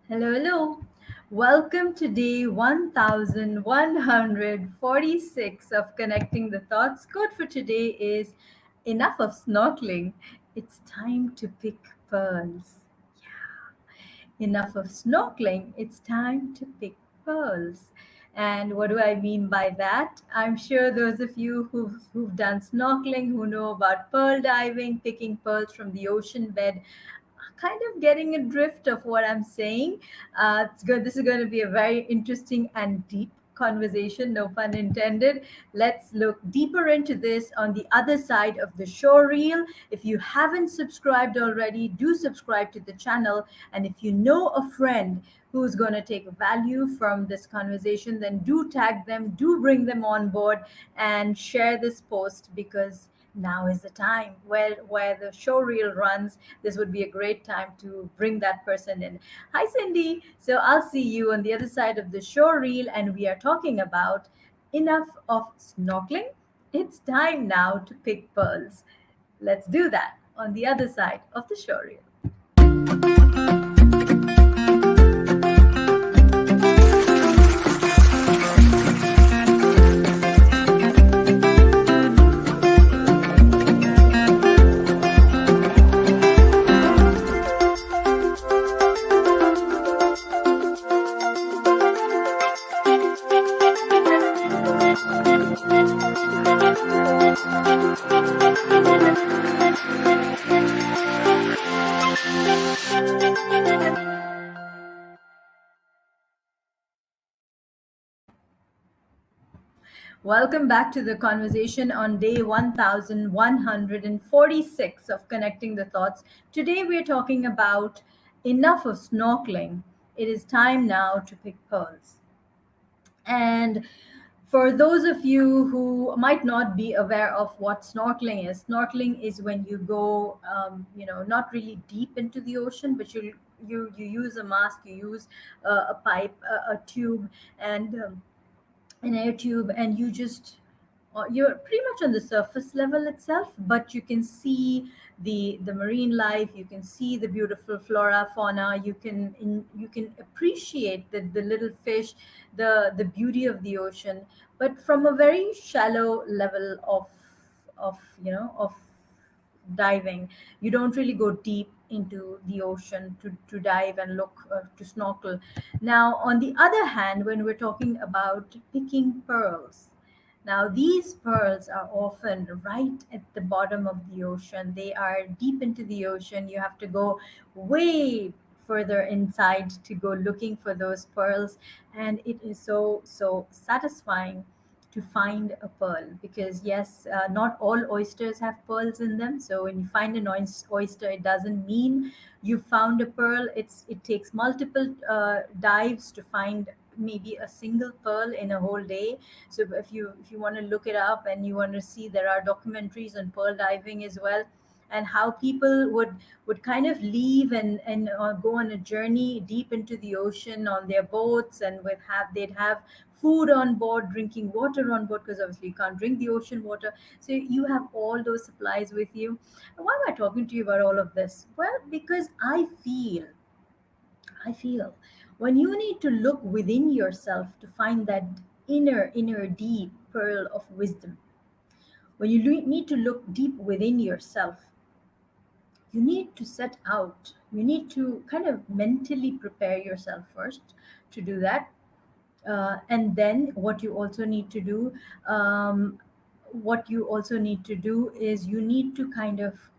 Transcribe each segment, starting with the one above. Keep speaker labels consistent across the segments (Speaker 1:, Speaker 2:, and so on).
Speaker 1: Hello, hello. Welcome to day 1146 of Connecting the Thoughts. Code for today is enough of snorkeling. It's time to pick pearls. Enough of snorkeling. It's time to pick pearls. And what do I mean by that? I'm sure those of you who've done snorkeling, who know about pearl diving, picking pearls from the ocean bed, kind of getting a drift of what I'm saying. It's good. This is going to be a very interesting and deep conversation, no pun intended. Let's look deeper into this on the other side of the show reel. If you haven't subscribed already, do subscribe to the channel. And if you know a friend who's going to take value from this conversation, then do tag them, do bring them on board, and share this post because now is the time where the show reel runs. This would be a great time to bring that person in. Hi, Cindy. So I'll see you on the other side of the show reel, and we are talking about enough of snorkeling. It's time now to pick pearls. Let's do that on the other side of the show reel. Welcome back to the conversation on day 1146 of Connecting the Thoughts. Today we're talking about enough of snorkeling. It is time now to pick pearls. And for those of you who might not be aware of what snorkeling is when you go, not really deep into the ocean, but you use a mask, you use a pipe, a tube, and an air tube, and you're pretty much on the surface level itself, but you can see the marine life, you can see the beautiful flora fauna, you can appreciate the little fish, the beauty of the ocean, but from a very shallow level of diving. You don't really go deep into the ocean to dive and look, to snorkel. Now, on the other hand, when we're talking about picking pearls, now these pearls are often right at the bottom of the ocean. They are deep into the ocean. You have to go way further inside to go looking for those pearls, and it is so satisfying to find a pearl, because yes, not all oysters have pearls in them. So when you find an oyster, it doesn't mean you found a pearl. It takes multiple dives to find maybe a single pearl in a whole day. So if you want to look it up, and you want to see, there are documentaries on pearl diving as well, and how people would kind of leave and go on a journey deep into the ocean on their boats, and they'd have food on board, drinking water on board, because obviously you can't drink the ocean water. So you have all those supplies with you. And why am I talking to you about all of this? Well, because I feel when you need to look within yourself to find that inner deep pearl of wisdom, when you need to look deep within yourself, you need to set out. You need to kind of mentally prepare yourself first to do that. And then what you also need to do is you need to kind of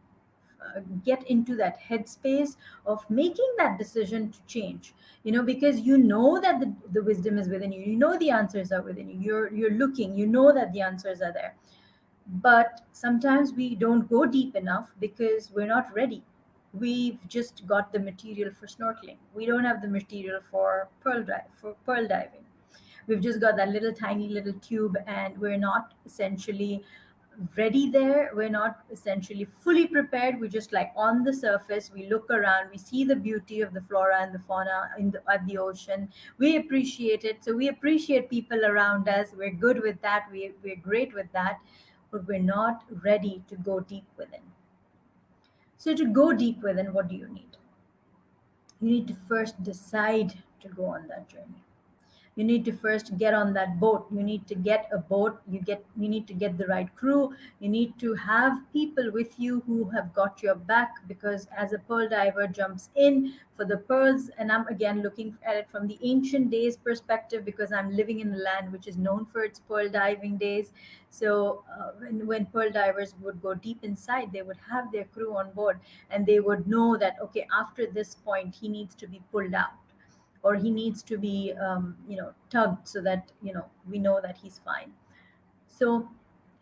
Speaker 1: get into that headspace of making that decision to change, because you know that the wisdom is within you, you know the answers are within you, you're looking, you know that the answers are there. But sometimes we don't go deep enough because we're not ready. We've just got the material for snorkeling, we don't have the material for pearl diving. We've just got that little tiny little tube, and we're not essentially ready there. We're not essentially fully prepared. We're just like on the surface. We look around, we see the beauty of the flora and the fauna at the ocean. We appreciate it. So we appreciate people around us. We're good with that. We're great with that. But we're not ready to go deep within. So to go deep within, what do you need? You need to first decide to go on that journey. You need to first get on that boat. You need to get a boat. You need to get the right crew. You need to have people with you who have got your back, because as a pearl diver jumps in for the pearls, and I'm again looking at it from the ancient days perspective, because I'm living in a land which is known for its pearl diving days. So when pearl divers would go deep inside, they would have their crew on board, and they would know that, okay, after this point he needs to be pulled out, or he needs to be tugged, so that we know that he's fine. So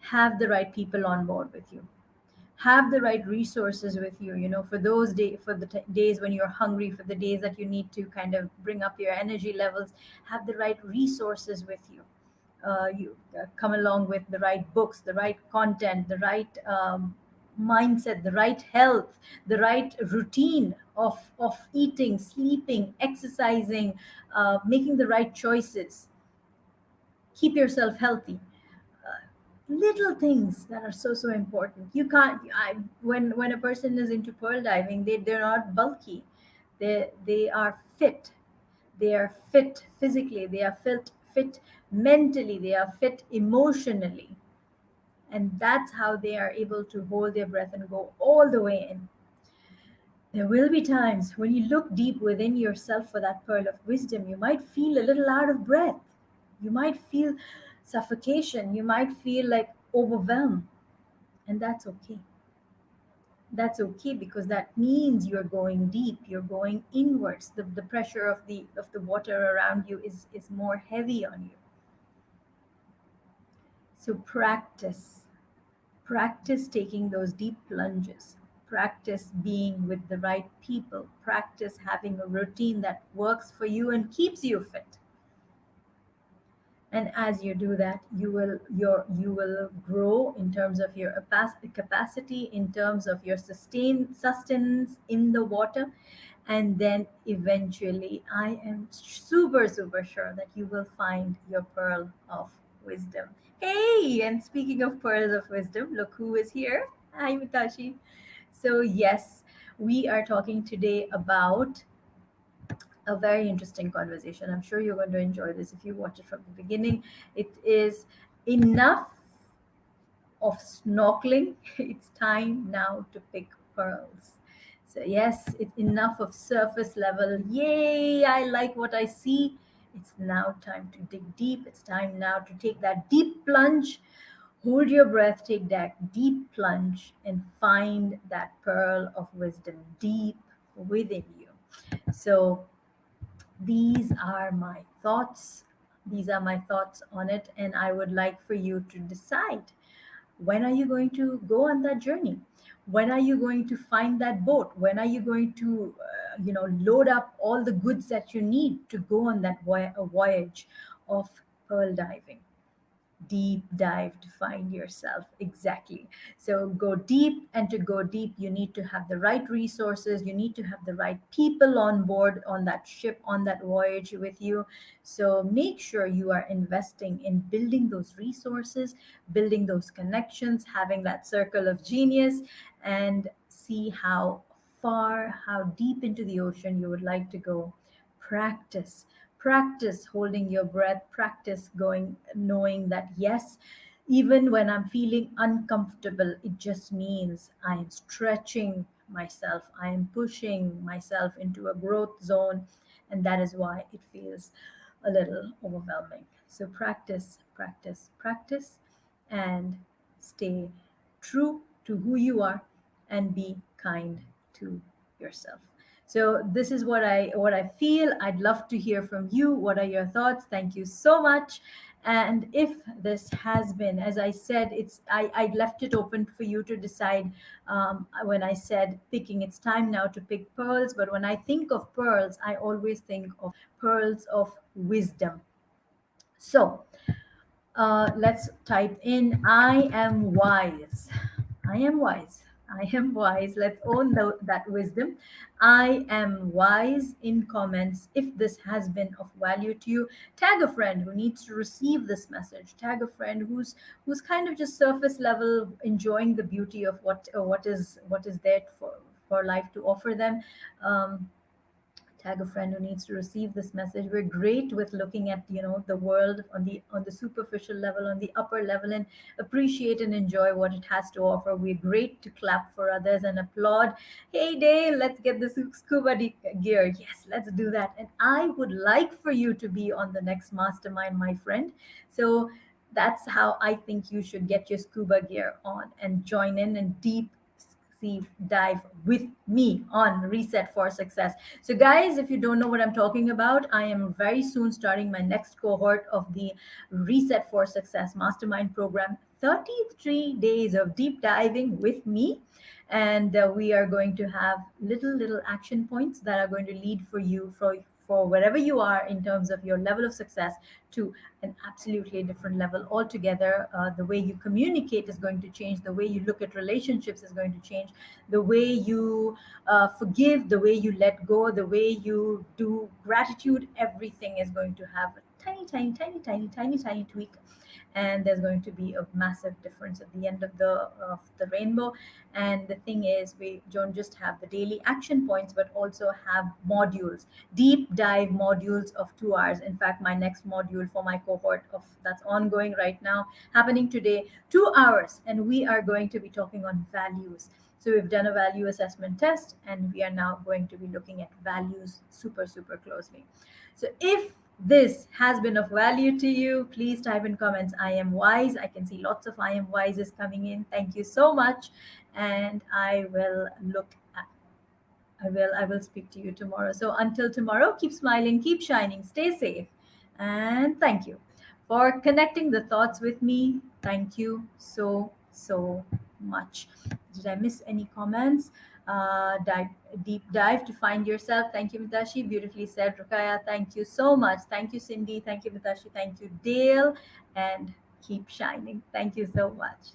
Speaker 1: have the right people on board with you, have the right resources with you, for those days, for the days when you're hungry, for the days that you need to kind of bring up your energy levels. Have the right resources with you. You come along with the right books, the right content, the right mindset, the right health, the right routine of eating, sleeping, exercising, making the right choices. Keep yourself healthy. Little things that are so important. You can't. When a person is into pearl diving, they're not bulky. They are fit. They are fit physically. They are fit mentally. They are fit emotionally, and that's how they are able to hold their breath and go all the way in. There will be times when you look deep within yourself for that pearl of wisdom. You might feel a little out of breath. You might feel suffocation. You might feel like overwhelmed. And that's okay. That's okay, because that means you're going deep. You're going inwards. The pressure of the water around you is more heavy on you. So practice taking those deep plunges, practice being with the right people, practice having a routine that works for you and keeps you fit. And as you do that, you will grow in terms of your capacity, in terms of your sustenance in the water. And then eventually, I am super sure that you will find your pearl of wisdom. Hey, and speaking of pearls of wisdom, look who is here. Hi, Mitashi. So yes, we are talking today about a very interesting conversation. I'm sure you're going to enjoy this if you watch it from the beginning. It is enough of snorkeling. It's time now to pick pearls. So, yes, it's enough of surface level. Yay, I like what I see. It's now time to dig deep. It's time now to take that deep plunge. Hold your breath, take that deep plunge, and find that pearl of wisdom deep within you. So, these are my thoughts. These are my thoughts on it, and I would like for you to decide, when are you going to go on that journey? When are you going to find that boat? When are you going to load up all the goods that you need to go on that voyage of pearl diving? Deep dive to find yourself. Exactly. So go deep, and to go deep you need to have the right resources, you need to have the right people on board, on that ship, on that voyage with you. So make sure you are investing in building those resources, building those connections, having that circle of genius, and see how far, how deep into the ocean you would like to go. Practice holding your breath, practice going, knowing that yes, even when I'm feeling uncomfortable, it just means I am stretching myself, I am pushing myself into a growth zone, and that is why it feels a little overwhelming. So practice, and stay true to who you are, and be kind to yourself. So this is what I feel. I'd love to hear from you. What are your thoughts? Thank you so much. And if this has been, as I said, I left it open for you to decide. When I said picking, it's time now to pick pearls. But when I think of pearls, I always think of pearls of wisdom. So let's type in, I am wise. I am wise. I am wise. Let's own that wisdom. I am wise in comments. If this has been of value to you, tag a friend who needs to receive this message. Tag a friend who's kind of just surface level, enjoying the beauty of what is there for life to offer them. Um, tag a friend who needs to receive this message. We're great with looking at, the world on the superficial level, on the upper level, and appreciate and enjoy what it has to offer. We're great to clap for others and applaud. Hey Dale, let's get the scuba gear. Yes, let's do that. And I would like for you to be on the next mastermind, my friend. So that's how I think you should get your scuba gear on and join in and deep sea dive with me on Reset for Success. So, guys, if you don't know what I'm talking about, I am very soon starting my next cohort of the Reset for Success Mastermind Program. 33 days of deep diving with me, and we are going to have little action points that are going to lead for you for wherever you are in terms of your level of success to an absolutely different level altogether. The way you communicate is going to change. The way you look at relationships is going to change. The way you forgive, the way you let go, the way you do gratitude, everything is going to have a tiny tweak, and there's going to be a massive difference at the end of the rainbow. And the thing is, we don't just have the daily action points, but also have modules, deep dive modules of 2 hours. In fact, my next module for my cohort of that's ongoing right now, happening today, 2 hours, and we are going to be talking on values. So we've done a value assessment test, and we are now going to be looking at values super closely. So if this has been of value to you, please type in comments, I am wise. I can see lots of I am wises coming in. Thank you so much. And I will look at I will speak to you tomorrow. So until tomorrow, keep smiling, keep shining, stay safe. And thank you for connecting the thoughts with me. Thank you so much. Did I miss any comments? Dive, deep dive to find yourself. Thank you, Mitashi. Beautifully said, Rukaya. Thank you so much. Thank you, Cindy. Thank you, Mitashi. Thank you, Dale. And keep shining. Thank you so much.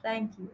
Speaker 1: Thank you.